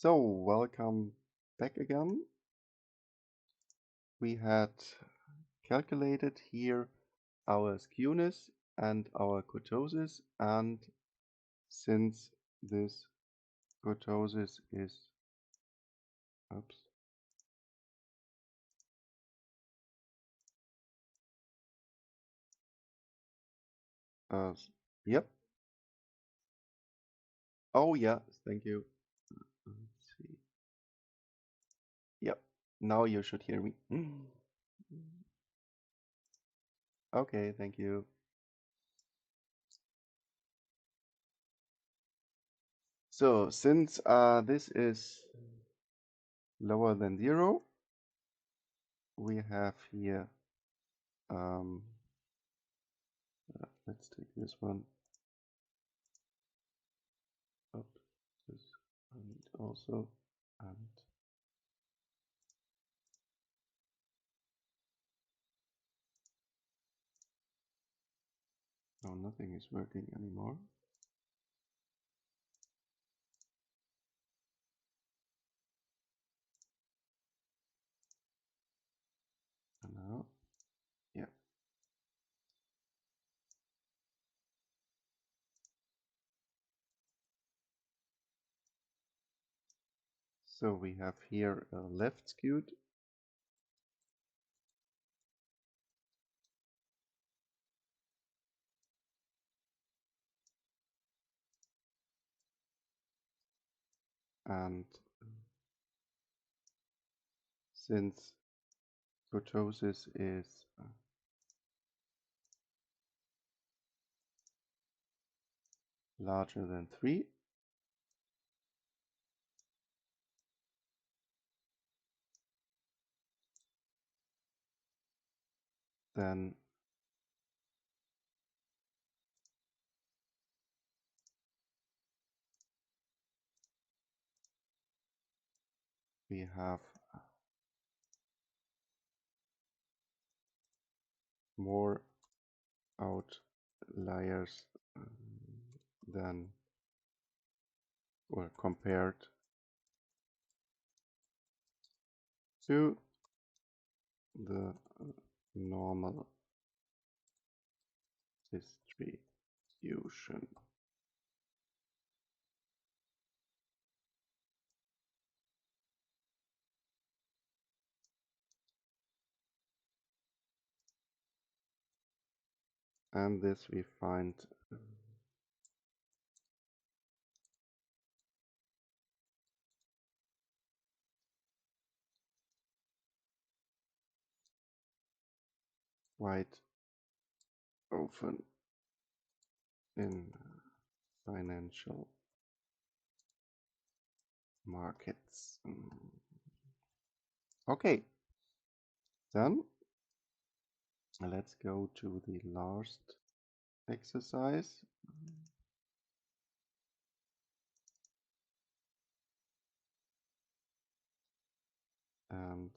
So, welcome back again. We had calculated here our skewness and our kurtosis, and since this kurtosis is, oops, uh, yep, oh yeah, thank you. Let's see. Yep, now you should hear me. Okay, thank you. So, since this is lower than 0, we have here, um, let's take this one up, this and also, and now nothing is working anymore. And now, yeah. So we have here a left skewed, and since kurtosis is larger than 3, then we have more outliers than, or compared to the normal distribution. And this we find quite often in financial markets. Okay, then let's go to the last exercise. And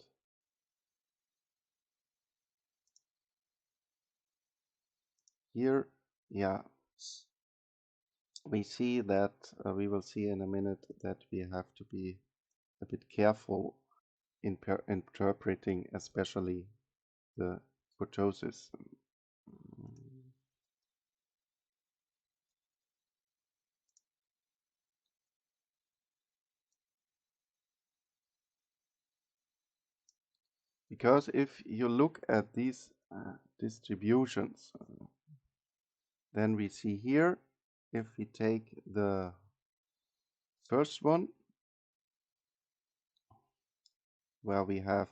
here, yeah, we see that we will see in a minute that we have to be a bit careful in interpreting, especially the kurtosis. Because if you look at these distributions, then we see here, if we take the first one, where we have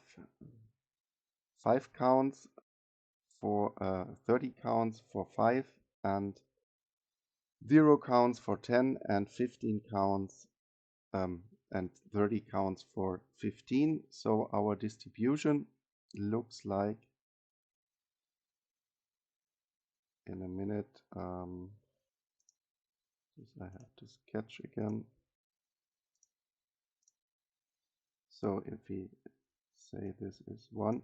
5 counts for 30 counts for 5 and 0 counts for 10 and 15 counts and 30 counts for 15. So our distribution looks like, in a minute, I have to sketch again. So if we say this is 1,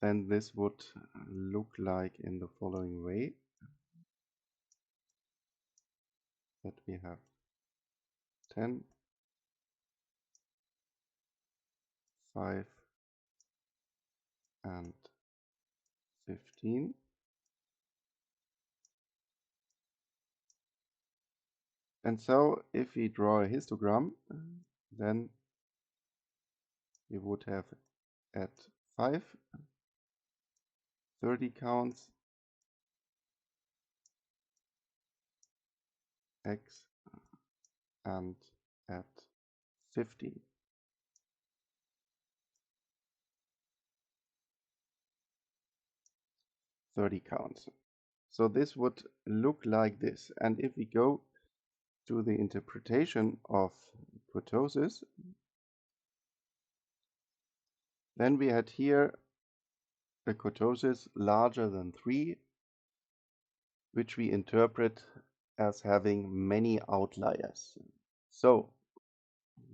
then this would look like in the following way, that we have 10, 5, and 15. And so if we draw a histogram, then we would have at 5, 30 counts, x, and at 15. 30 counts. So this would look like this. And if we go to the interpretation of kurtosis, then we had here a kurtosis larger than 3, which we interpret as having many outliers. So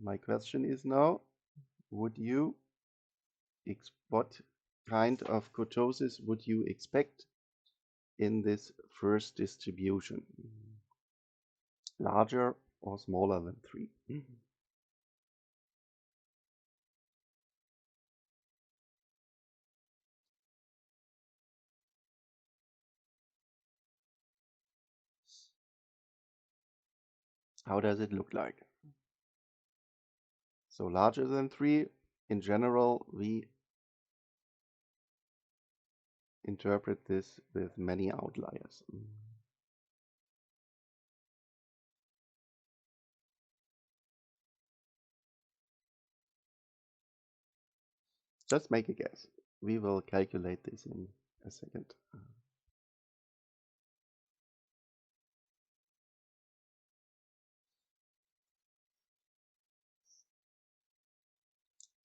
my question is now, what kind of kurtosis would you expect in this first distribution? Larger or smaller than 3? How does it look like? So larger than 3, in general, we interpret this with many outliers. Just make a guess. We will calculate this in a second.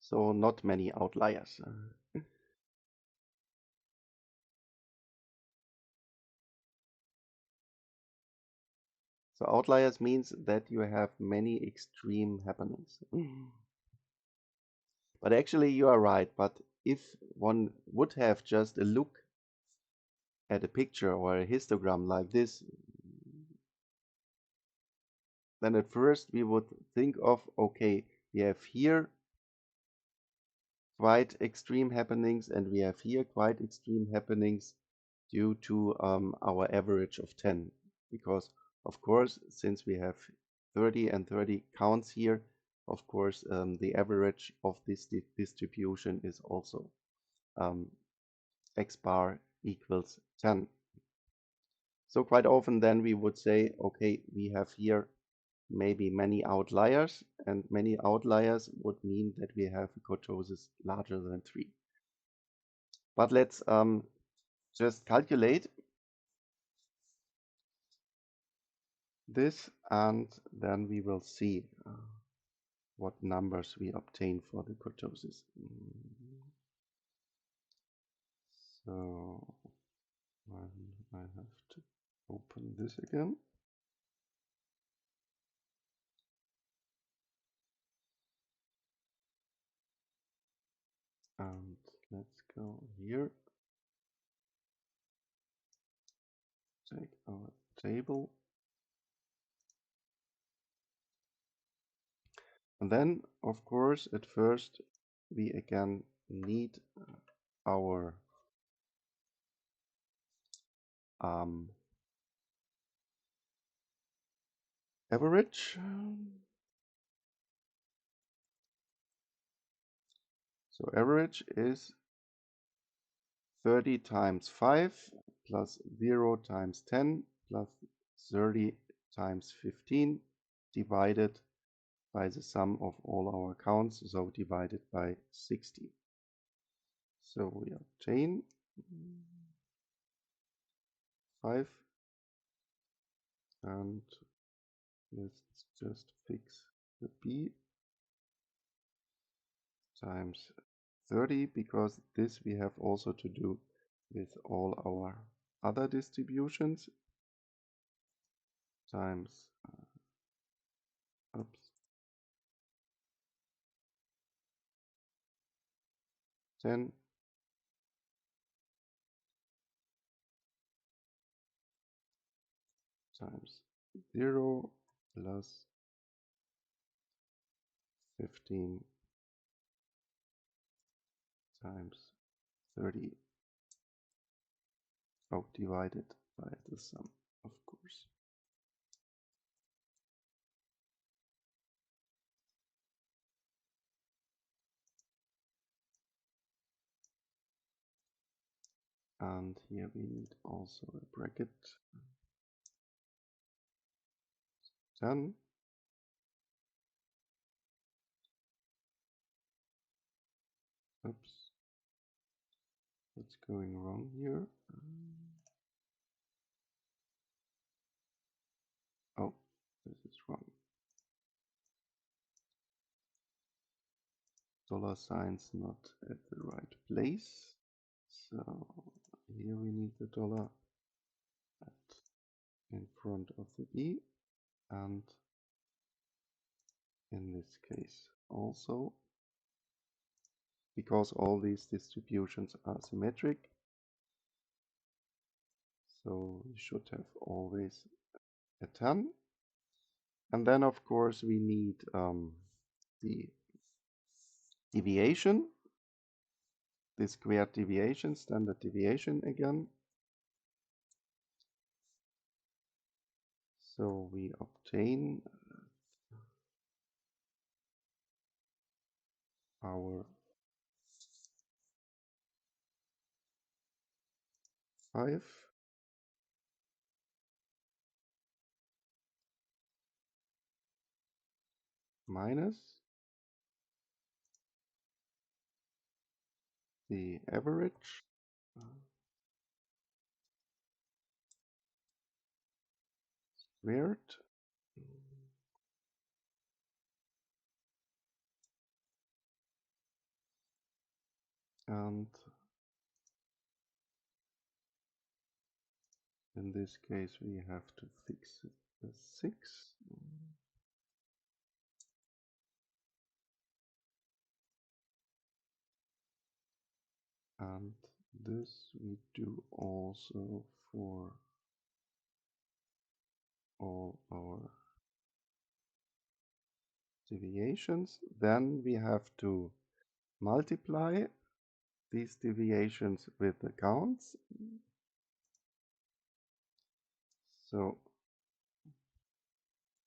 So not many outliers. So outliers means that you have many extreme happenings. But actually you are right. But if one would have just a look at a picture or a histogram like this, then at first we would think of, okay, we have here quite extreme happenings and we have here quite extreme happenings due to our average of 10. Because of course, since we have 30 and 30 counts here, of course, the average of this distribution is also x bar equals 10. So quite often then we would say, okay, we have here maybe many outliers, and many outliers would mean that we have a kurtosis larger than 3. But let's just calculate this, and then we will see what numbers we obtain for the kurtosis. So I have to open this again. And let's go here. Take our table. And then, of course, at first, we again need our average. So average is 30 times 5 plus 0 times 10 plus 30 times 15 divided by the sum of all our counts, so divided by 60. So we obtain 5, and let's just fix the b times 30, because this we have also to do with all our other distributions, times 10 times 0 plus 15 times 30, divided by the sum, of course. And here we need also a bracket. 10. Oops. What's going wrong here? Oh, this is wrong. Dollar signs not at the right place. So here we need the dollar in front of the B, and in this case also, because all these distributions are symmetric, so we should have always a 10. And then of course we need the deviation, the squared deviation, standard deviation again. So we obtain our 5 minus the average squared and in this case we have to fix the 6. And this we do also for all our deviations. Then we have to multiply these deviations with the counts. So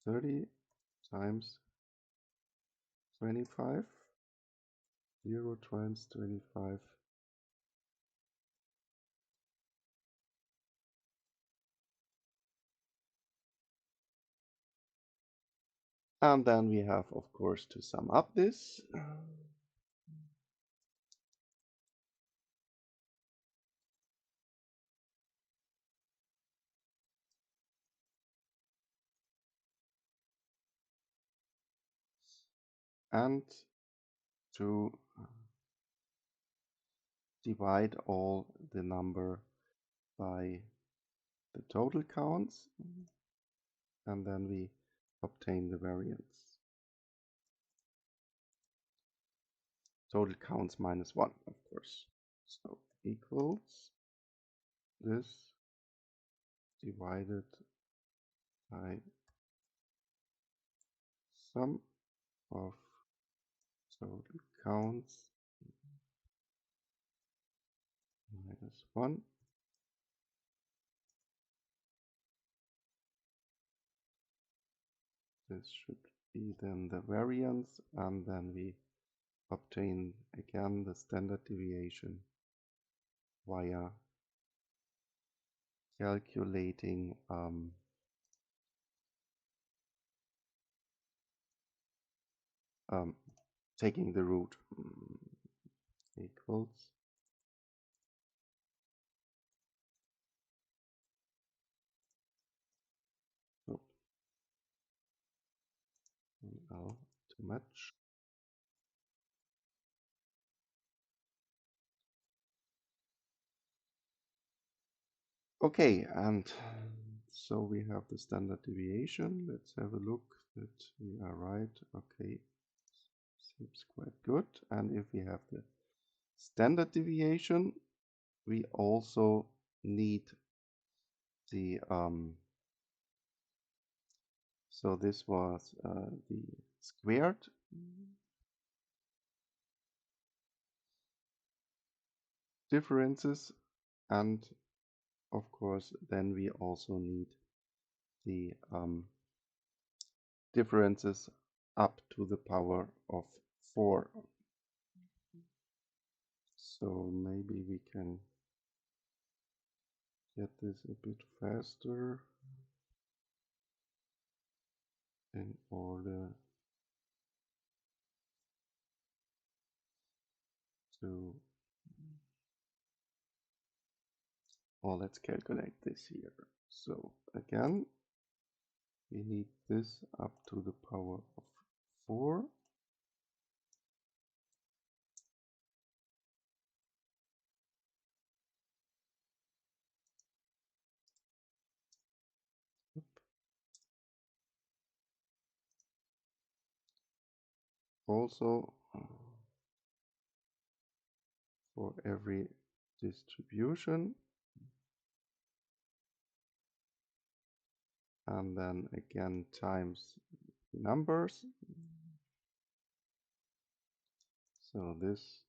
30 times 25, 0 times 25, and then we have of course to sum up this. And to divide all the number by the total counts, and then we obtain the variance. Total counts minus 1, of course. So equals this divided by sum of total counts minus 1. This should be then the variance, and then we obtain again the standard deviation via calculating taking the root equals L too much. Okay, and so we have the standard deviation. Let's have a look that we are right. Okay, seems quite good. And if we have the standard deviation, we also need the so this was the squared differences, and of course then we also need the differences up to the power of 4. So maybe we can get this a bit faster in order to, or let's calculate this here. So again, we need this up to the power of 4. Also, for every distribution, and then again times numbers. So this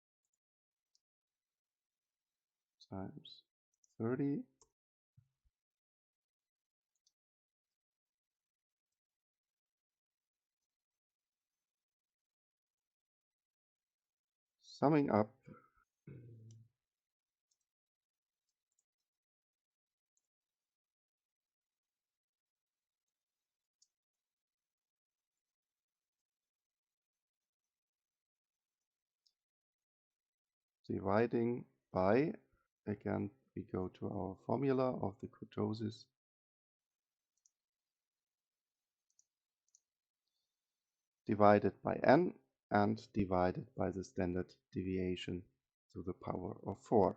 times 30. Summing up, dividing by, again, we go to our formula of the kurtosis, divided by n, and divided by the standard deviation to the power of 4.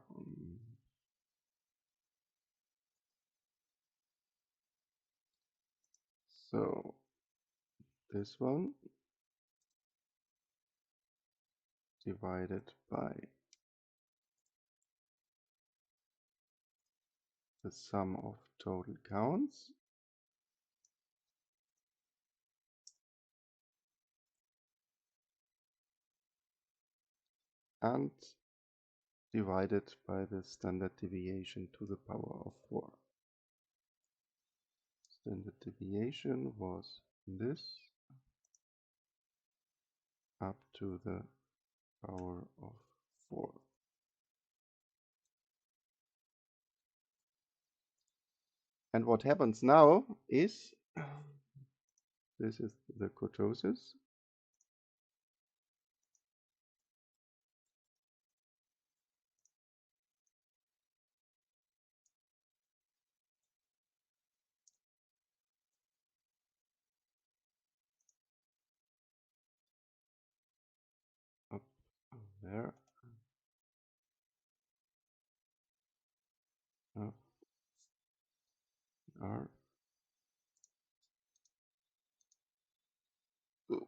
So this one divided by the sum of total counts and divided by the standard deviation to the power of 4. Standard deviation was this up to the power of 4. And what happens now is, this is the kurtosis. Up there. Up, R. Oh.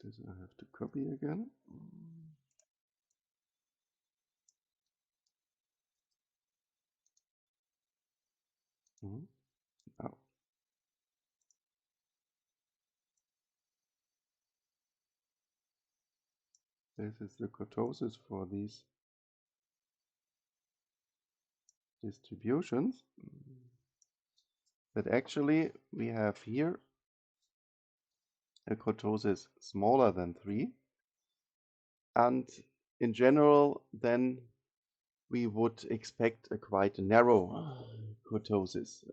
This I have to copy again. Now, this is the kurtosis for these distributions. But actually, we have here a kurtosis smaller than 3. And in general, then we would expect a quite narrow kurtosis,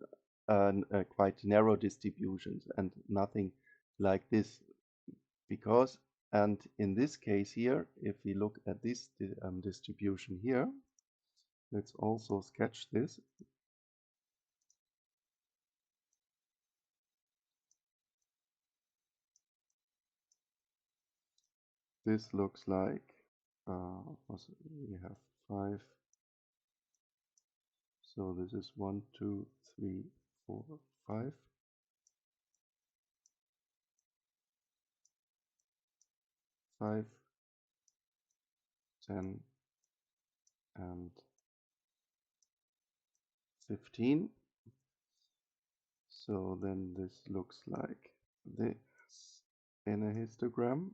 quite narrow distributions, and nothing like this. Because, and in this case here, if we look at this distribution here, let's also sketch this. This looks like, we have 5. So this is 1, 2, 3, 4, 5. 5, 10, and 15. So then this looks like this in a histogram.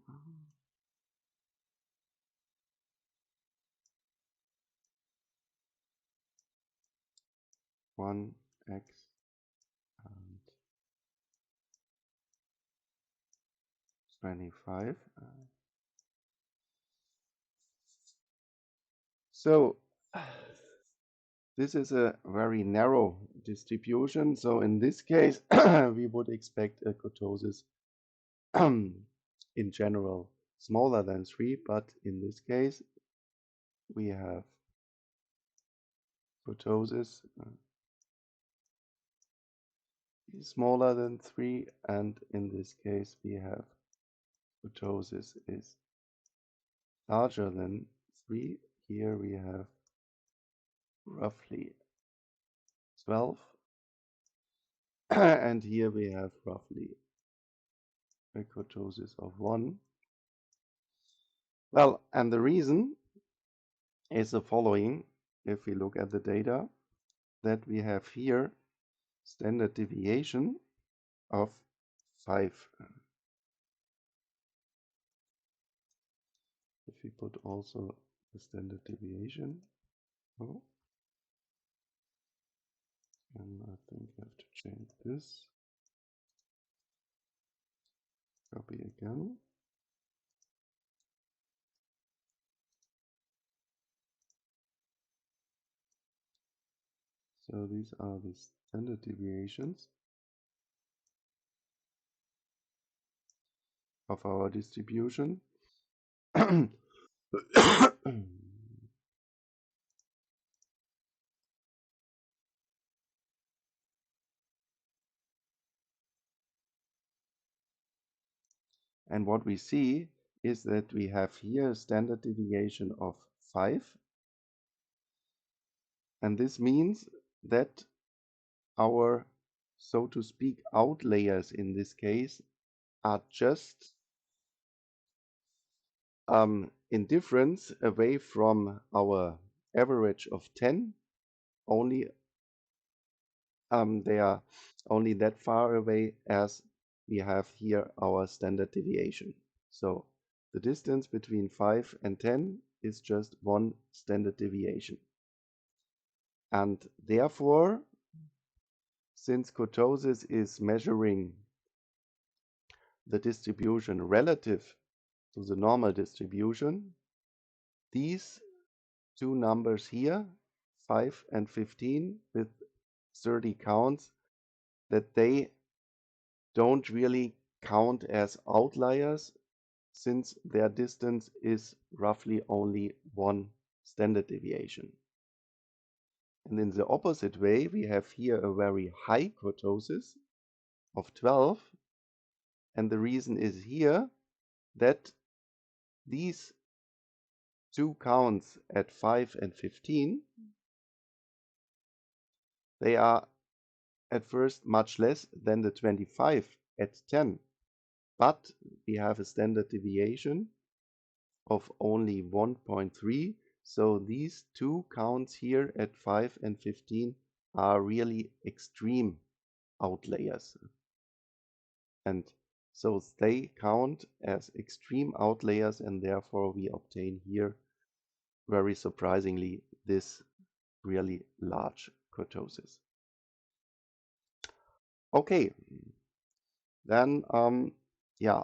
1 x and 25. So this is a very narrow distribution. So in this case, we would expect a kurtosis in general smaller than 3, but in this case, we have kurtosis smaller than 3, and in this case, we have kurtosis is larger than 3. Here we have roughly 12, and here we have roughly a kurtosis of 1. Well, and the reason is the following. If we look at the data, that we have here standard deviation of 5. If we put also the standard deviation, oh, and I think I have to change this. Copy again. So these are the standard deviations of our distribution. And what we see is that we have here a standard deviation of 5. And this means that our, so to speak, outliers in this case are just in difference away from our average of 10. Only they are only that far away as we have here our standard deviation. So the distance between 5 and 10 is just 1 standard deviation. And therefore, since kurtosis is measuring the distribution relative to the normal distribution, these two numbers here, 5 and 15 with 30 counts, that they don't really count as outliers since their distance is roughly only 1 standard deviation. And in the opposite way, we have here a very high kurtosis of 12. And the reason is here that these two counts at 5 and 15, they are at first much less than the 25 at 10. But we have a standard deviation of only 1.3. So these two counts here at 5 and 15 are really extreme outliers. And so they count as extreme outliers, and therefore we obtain here, very surprisingly, this really large kurtosis. Okay, then yeah,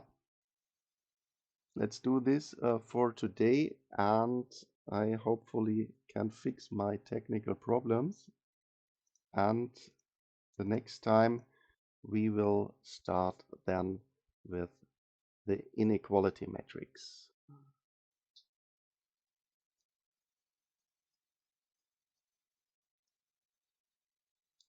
let's do this for today, and I hopefully can fix my technical problems. And the next time we will start then with the inequality matrix.